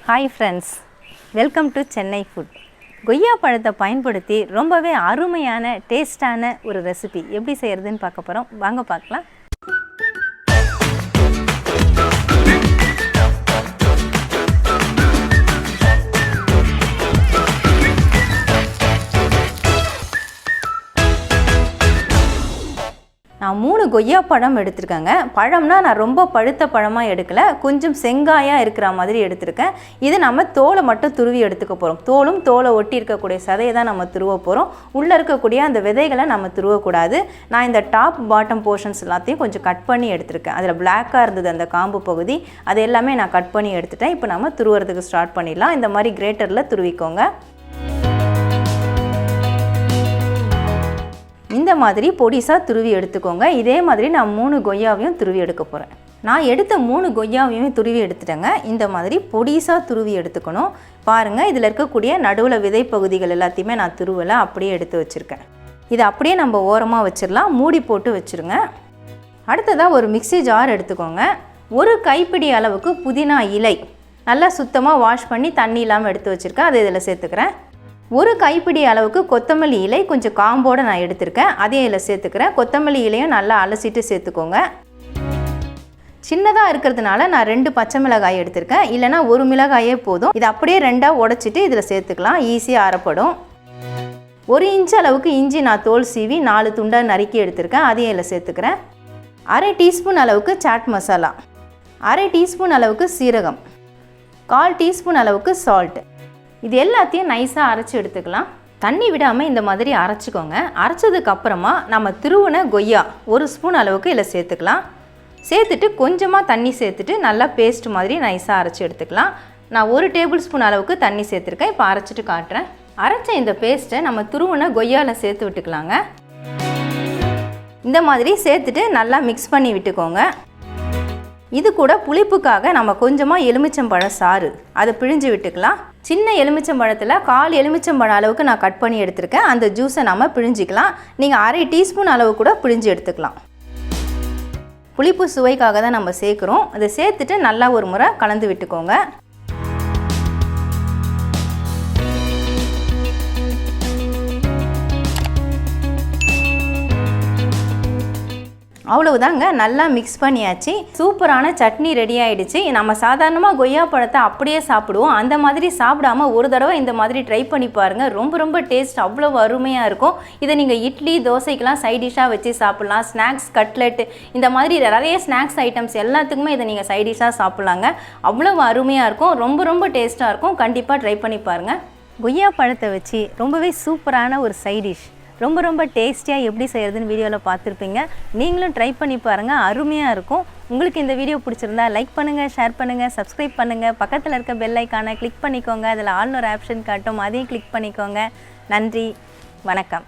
Hi friends, welcome to Chennai food. கொய்யா பழத்தை பயன்படுத்தி ரொம்பவே அருமையான டேஸ்டான ஒரு ரெசிபி எப்படி செய்யறதுன்னு பார்க்க போறோம். வாங்க பார்க்கலாம். நான் 3 கொய்யா பழம் எடுத்துருக்கேங்க. பழம்னா நான் ரொம்ப பழுத்த பழமாக எடுக்கல, கொஞ்சம் செங்காயாக இருக்கிற மாதிரி எடுத்திருக்கேன். இது நம்ம தோலை மட்டும் துருவி எடுத்துக்க போகிறோம். தோலை ஒட்டி இருக்கக்கூடிய சதையை தான் நம்ம துருவ போகிறோம். உள்ளே இருக்கக்கூடிய அந்த விதைகளை நம்ம துருவக்கூடாது. நான் இந்த டாப் பாட்டம் போர்ஷன்ஸ் எல்லாத்தையும் கொஞ்சம் கட் பண்ணி எடுத்திருக்கேன். அதில் பிளாக்காக இருந்தது அந்த காம்பு பகுதி, அது எல்லாமே நான் கட் பண்ணி எடுத்துட்டேன். இப்போ நம்ம துருவுறதுக்கு ஸ்டார்ட் பண்ணிடலாம். இந்த மாதிரி கிரேட்டரில் துருவிக்கோங்க. இந்த மாதிரி பொடிசாக துருவி எடுத்துக்கோங்க. இதே மாதிரி நான் 3 கொய்யாவையும் துருவி எடுக்க போகிறேன். நான் எடுத்த 3 கொய்யாவையும் துருவி எடுத்துட்டேங்க. இந்த மாதிரி பொடிசாக துருவி எடுத்துக்கணும். பாருங்கள், இதில் இருக்கக்கூடிய நடுவில் விதை பகுதிகள் எல்லாத்தையுமே நான் துருவலை, அப்படியே எடுத்து வச்சுருக்கேன். இதை அப்படியே நம்ம ஓரமாக வச்சிடலாம், மூடி போட்டு வச்சுருங்க. அடுத்ததாக ஒரு மிக்ஸி ஜார் எடுத்துக்கோங்க. ஒரு கைப்பிடி அளவுக்கு புதினா இலை நல்லா சுத்தமாக வாஷ் பண்ணி தண்ணி இல்லாமல் எடுத்து வச்சுருக்கேன். அதை இதில் சேர்த்துக்கிறேன். ஒரு கைப்பிடி அளவுக்கு கொத்தமல்லி இலை கொஞ்சம் காம்போடு நான் எடுத்திருக்கேன், அதையும் இதில் சேர்த்துக்கிறேன். கொத்தமல்லி இலையும் நல்லா அலசிட்டு சேர்த்துக்கோங்க. சின்னதாக இருக்கிறதுனால நான் 2 பச்சை மிளகாய் எடுத்திருக்கேன், இல்லைனா 1 மிளகாயே போதும். இதை அப்படியே 2ஆக உடைச்சிட்டு இதில் சேர்த்துக்கலாம், ஈஸியாக அரைப்படும். 1 இன்ச் அளவுக்கு இஞ்சி நான் தோல் சீவி 4 துண்டாக நறுக்கி எடுத்திருக்கேன், அதையும் இதில் சேர்த்துக்கிறேன். 1/2 டீஸ்பூன் அளவுக்கு சாட் மசாலா, 1/2 டீஸ்பூன் அளவுக்கு சீரகம், 1/4 டீஸ்பூன் அளவுக்கு சால்ட். இது எல்லாத்தையும் நைஸாக அரைச்சி எடுத்துக்கலாம். தண்ணி விடாமல் இந்த மாதிரி அரைச்சிக்கோங்க. அரைச்சதுக்கப்புறமா நம்ம திருவுன கொய்யா 1 ஸ்பூன் அளவுக்கு இதில் சேர்த்துக்கலாம். சேர்த்துட்டு கொஞ்சமாக தண்ணி சேர்த்துட்டு நல்லா பேஸ்ட் மாதிரி நைஸாக அரைச்சி எடுத்துக்கலாம். நான் 1 டேபிள் ஸ்பூன் அளவுக்கு தண்ணி சேர்த்துருக்கேன். இப்போ அரைச்சிட்டு காட்டுறேன். அரைச்ச இந்த பேஸ்ட்டை நம்ம திருவுன கொய்யாவில் சேர்த்து விட்டுக்கலாங்க. இந்த மாதிரி சேர்த்துட்டு நல்லா மிக்ஸ் பண்ணி விட்டுக்கோங்க. இது கூட புளிப்புக்காக நம்ம கொஞ்சமாக எலுமிச்சம்பழம் சாறு அதை பிழிஞ்சு விட்டுக்கலாம். சின்ன எலுமிச்சம்பழத்தில் 1/4 எலுமிச்சம்பழம் அளவுக்கு நான் கட் பண்ணி எடுத்திருக்கேன். அந்த ஜூஸை நம்ம பிழிஞ்சிக்கலாம். நீங்கள் 1/2 டீஸ்பூன் அளவு கூட பிழிஞ்சு எடுத்துக்கலாம். புளிப்பு சுவைக்காக தான் நம்ம சேர்க்குறோம். அதை சேர்த்துட்டு நல்லா ஒரு முறை கலந்து விட்டுக்கோங்க. அவ்வளவுதாங்க, நல்லா மிக்ஸ் பண்ணியாச்சு. சூப்பரான சட்னி ரெடி ஆகிடுச்சு. நம்ம சாதாரணமாக கொய்யா பழத்தை அப்படியே சாப்பிடுவோம், அந்த மாதிரி சாப்பிடாமல் ஒரு தடவை இந்த மாதிரி ட்ரை பண்ணி பாருங்கள். ரொம்ப டேஸ்ட் அவ்வளோ அருமையாக இருக்கும். இதை நீங்கள் இட்லி தோசைக்கெலாம் சைட் டிஷ்ஷாக வச்சு சாப்பிட்லாம். ஸ்நாக்ஸ், கட்லெட், இந்த மாதிரி நிறைய ஸ்நாக்ஸ் ஐட்டம்ஸ் எல்லாத்துக்குமே இதை நீங்கள் சைட் டிஷ்ஷாக சாப்பிட்லாங்க. அவ்வளோ அருமையாக இருக்கும், ரொம்ப டேஸ்ட்டாக இருக்கும். கண்டிப்பாக ட்ரை பண்ணி பாருங்கள். கொய்யா பழத்தை வச்சு ரொம்பவே சூப்பரான ஒரு சைட் டிஷ் ரொம்ப டேஸ்டியாக எப்படி செய்கிறதுன்னு வீடியோவில் பார்த்துருப்பீங்க. நீங்களும் ட்ரை பண்ணி பாருங்கள், அருமையாக இருக்கும். உங்களுக்கு இந்த வீடியோ பிடிச்சிருந்தா லைக் பண்ணுங்கள், ஷேர் பண்ணுங்கள், சப்ஸ்கிரைப் பண்ணுங்கள். பக்கத்தில் இருக்க பெல் ஐக்கானை கிளிக் பண்ணிக்கோங்க. அதில் ஆல்னு ஒரு ஆப்ஷன் காட்டும், அதையும் கிளிக் பண்ணிக்கோங்க. நன்றி, வணக்கம்.